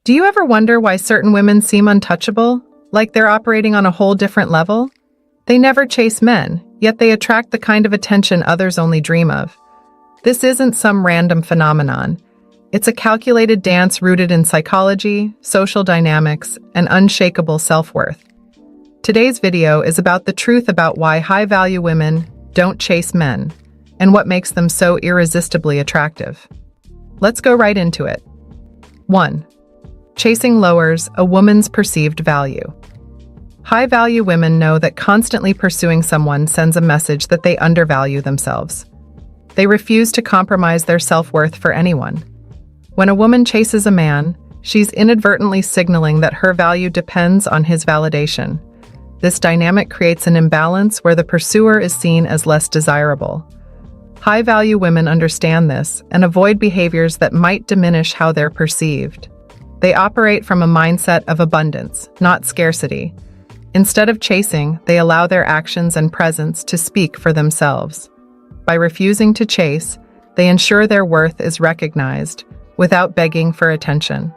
Do you ever wonder why certain women seem untouchable, like they're operating on a whole different level? They never chase men, yet they attract the kind of attention others only dream of. This isn't some random phenomenon. It's a calculated dance rooted in psychology, social dynamics, and unshakable self-worth. Today's video is about the truth about why high-value women don't chase men, and what makes them so irresistibly attractive. Let's go right into it. 1. Chasing lowers a woman's perceived value. High-value women know that constantly pursuing someone sends a message that they undervalue themselves. They refuse to compromise their self-worth for anyone. When a woman chases a man, she's inadvertently signaling that her value depends on his validation. This dynamic creates an imbalance where the pursuer is seen as less desirable. High-value women understand this and avoid behaviors that might diminish how they're perceived. They operate from a mindset of abundance, not scarcity. Instead of chasing, they allow their actions and presence to speak for themselves. By refusing to chase, they ensure their worth is recognized without begging for attention.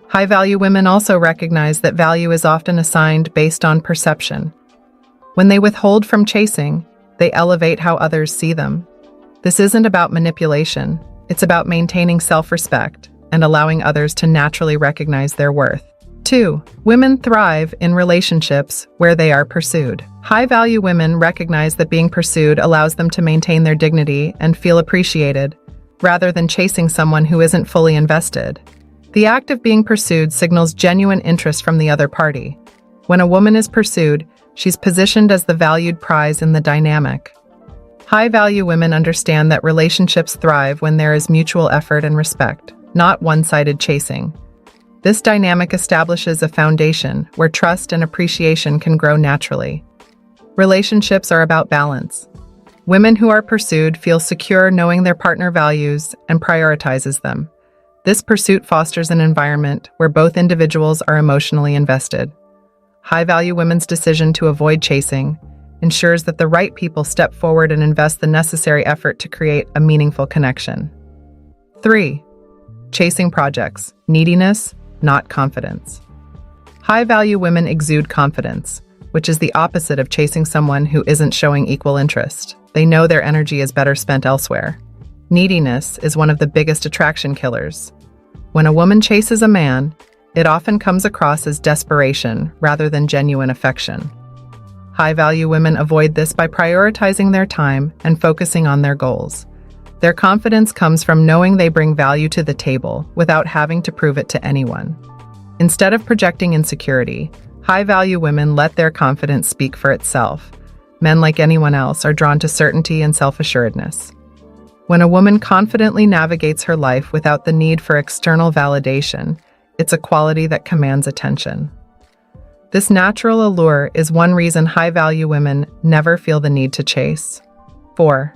High-value women also recognize that value is often assigned based on perception. When they withhold from chasing, they elevate how others see them. This isn't about manipulation, it's about maintaining self-respect and allowing others to naturally recognize their worth. 2. Women thrive in relationships where they are pursued. High-value women recognize that being pursued allows them to maintain their dignity and feel appreciated, rather than chasing someone who isn't fully invested. The act of being pursued signals genuine interest from the other party. When a woman is pursued, she's positioned as the valued prize in the dynamic. High-value women understand that relationships thrive when there is mutual effort and respect, not one-sided chasing. This dynamic establishes a foundation where trust and appreciation can grow naturally. Relationships are about balance. Women who are pursued feel secure knowing their partner values and prioritizes them. This pursuit fosters an environment where both individuals are emotionally invested. High-value women's decision to avoid chasing ensures that the right people step forward and invest the necessary effort to create a meaningful connection. 3. Chasing projects. Neediness, not confidence. High-value women exude confidence, which is the opposite of chasing someone who isn't showing equal interest. They know their energy is better spent elsewhere. Neediness is one of the biggest attraction killers. When a woman chases a man, it often comes across as desperation rather than genuine affection. High-value women avoid this by prioritizing their time and focusing on their goals. Their confidence comes from knowing they bring value to the table without having to prove it to anyone. Instead of projecting insecurity, high-value women let their confidence speak for itself. Men, like anyone else, are drawn to certainty and self-assuredness. When a woman confidently navigates her life without the need for external validation, it's a quality that commands attention. This natural allure is one reason high-value women never feel the need to chase. 4.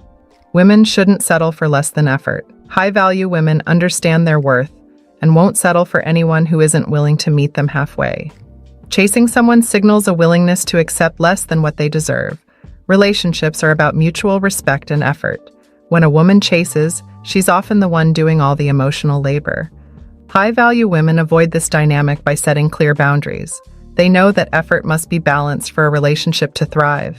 Women shouldn't settle for less than effort. High-value women understand their worth and won't settle for anyone who isn't willing to meet them halfway. Chasing someone signals a willingness to accept less than what they deserve. Relationships are about mutual respect and effort. When a woman chases, she's often the one doing all the emotional labor. High-value women avoid this dynamic by setting clear boundaries. They know that effort must be balanced for a relationship to thrive.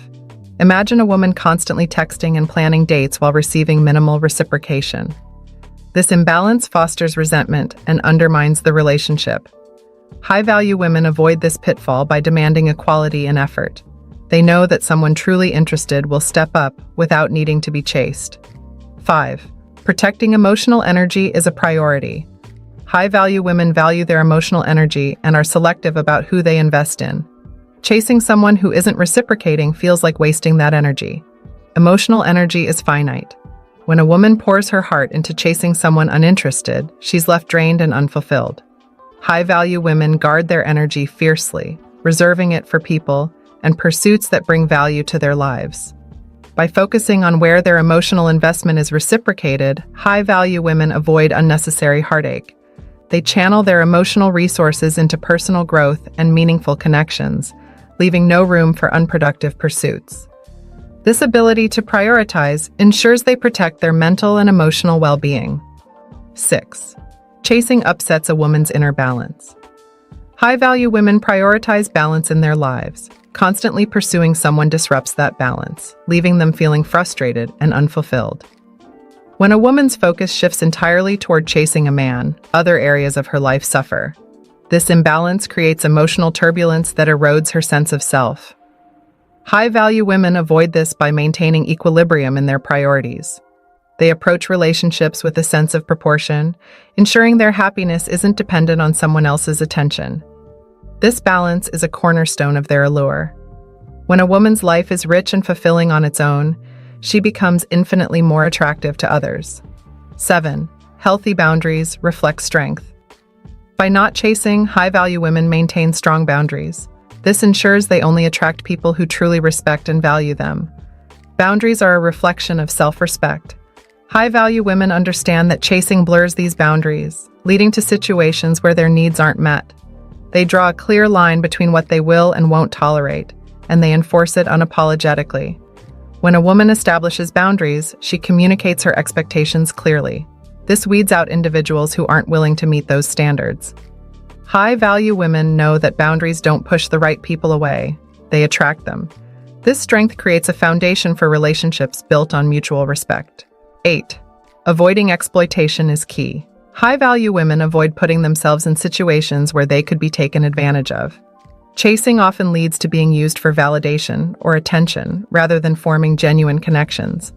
Imagine a woman constantly texting and planning dates while receiving minimal reciprocation. This imbalance fosters resentment and undermines the relationship. High-value women avoid this pitfall by demanding equality in effort. They know that someone truly interested will step up without needing to be chased. 5. Protecting emotional energy is a priority. High-value women value their emotional energy and are selective about who they invest in. Chasing someone who isn't reciprocating feels like wasting that energy. Emotional energy is finite. When a woman pours her heart into chasing someone uninterested, she's left drained and unfulfilled. High-value women guard their energy fiercely, reserving it for people and pursuits that bring value to their lives. By focusing on where their emotional investment is reciprocated, high-value women avoid unnecessary heartache. They channel their emotional resources into personal growth and meaningful connections, leaving no room for unproductive pursuits. This ability to prioritize ensures they protect their mental and emotional well-being. 6. Chasing upsets a woman's inner balance. High-value women prioritize balance in their lives. Constantly pursuing someone disrupts that balance, leaving them feeling frustrated and unfulfilled. When a woman's focus shifts entirely toward chasing a man, other areas of her life suffer. This imbalance creates emotional turbulence that erodes her sense of self. High-value women avoid this by maintaining equilibrium in their priorities. They approach relationships with a sense of proportion, ensuring their happiness isn't dependent on someone else's attention. This balance is a cornerstone of their allure. When a woman's life is rich and fulfilling on its own, she becomes infinitely more attractive to others. 7. Healthy boundaries reflect strength. By not chasing, high-value women maintain strong boundaries. This ensures they only attract people who truly respect and value them. Boundaries are a reflection of self-respect. High-value women understand that chasing blurs these boundaries, leading to situations where their needs aren't met. They draw a clear line between what they will and won't tolerate, and they enforce it unapologetically. When a woman establishes boundaries, she communicates her expectations clearly. This weeds out individuals who aren't willing to meet those standards. High-value women know that boundaries don't push the right people away, they attract them. This strength creates a foundation for relationships built on mutual respect. 8. Avoiding exploitation is key. High-value women avoid putting themselves in situations where they could be taken advantage of. Chasing often leads to being used for validation or attention rather than forming genuine connections.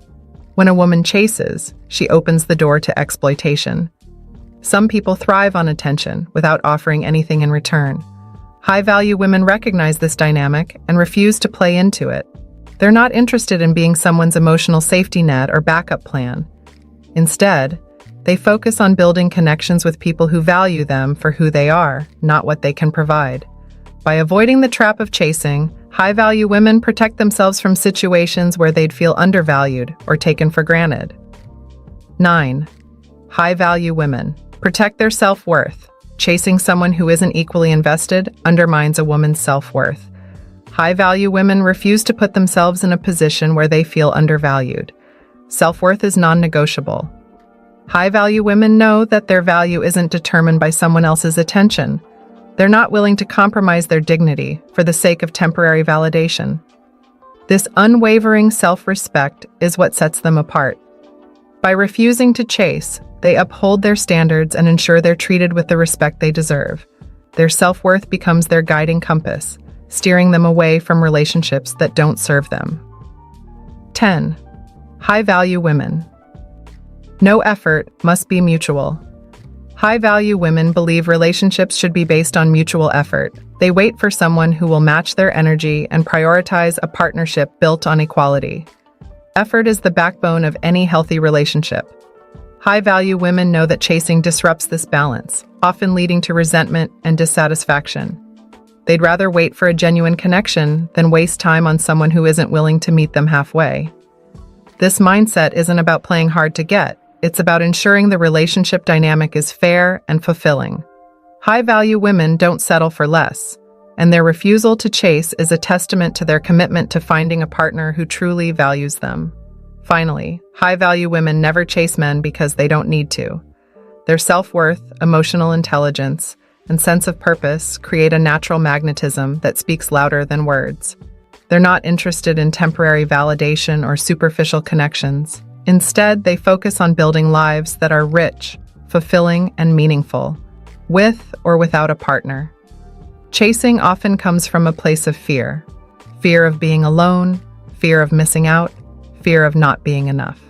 When a woman chases, she opens the door to exploitation. Some people thrive on attention without offering anything in return. High-value women recognize this dynamic and refuse to play into it. They're not interested in being someone's emotional safety net or backup plan. Instead, they focus on building connections with people who value them for who they are, not what they can provide. By avoiding the trap of chasing, high-value women protect themselves from situations where they'd feel undervalued or taken for granted. 9. High-value women protect their self-worth. Chasing someone who isn't equally invested undermines a woman's self-worth. High-value women refuse to put themselves in a position where they feel undervalued. Self-worth is non-negotiable. High-value women know that their value isn't determined by someone else's attention. They're not willing to compromise their dignity for the sake of temporary validation. This unwavering self-respect is what sets them apart. By refusing to chase, they uphold their standards and ensure they're treated with the respect they deserve. Their self-worth becomes their guiding compass, steering them away from relationships that don't serve them. 10. High-value women. No effort must be mutual. High-value women believe relationships should be based on mutual effort. They wait for someone who will match their energy and prioritize a partnership built on equality. Effort is the backbone of any healthy relationship. High-value women know that chasing disrupts this balance, often leading to resentment and dissatisfaction. They'd rather wait for a genuine connection than waste time on someone who isn't willing to meet them halfway. This mindset isn't about playing hard to get. It's about ensuring the relationship dynamic is fair and fulfilling. High-value women don't settle for less, and their refusal to chase is a testament to their commitment to finding a partner who truly values them. Finally, high-value women never chase men because they don't need to. Their self-worth, emotional intelligence, and sense of purpose create a natural magnetism that speaks louder than words. They're not interested in temporary validation or superficial connections. Instead, they focus on building lives that are rich, fulfilling, and meaningful, with or without a partner. Chasing often comes from a place of fear. Fear of being alone, fear of missing out, fear of not being enough.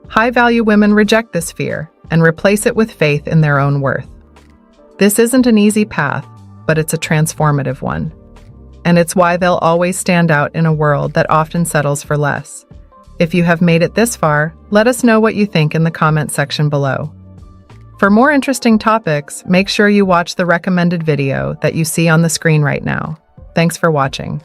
High-value women reject this fear and replace it with faith in their own worth. This isn't an easy path, but it's a transformative one. And it's why they'll always stand out in a world that often settles for less. If you have made it this far, let us know what you think in the comment section below. For more interesting topics, make sure you watch the recommended video that you see on the screen right now. Thanks for watching.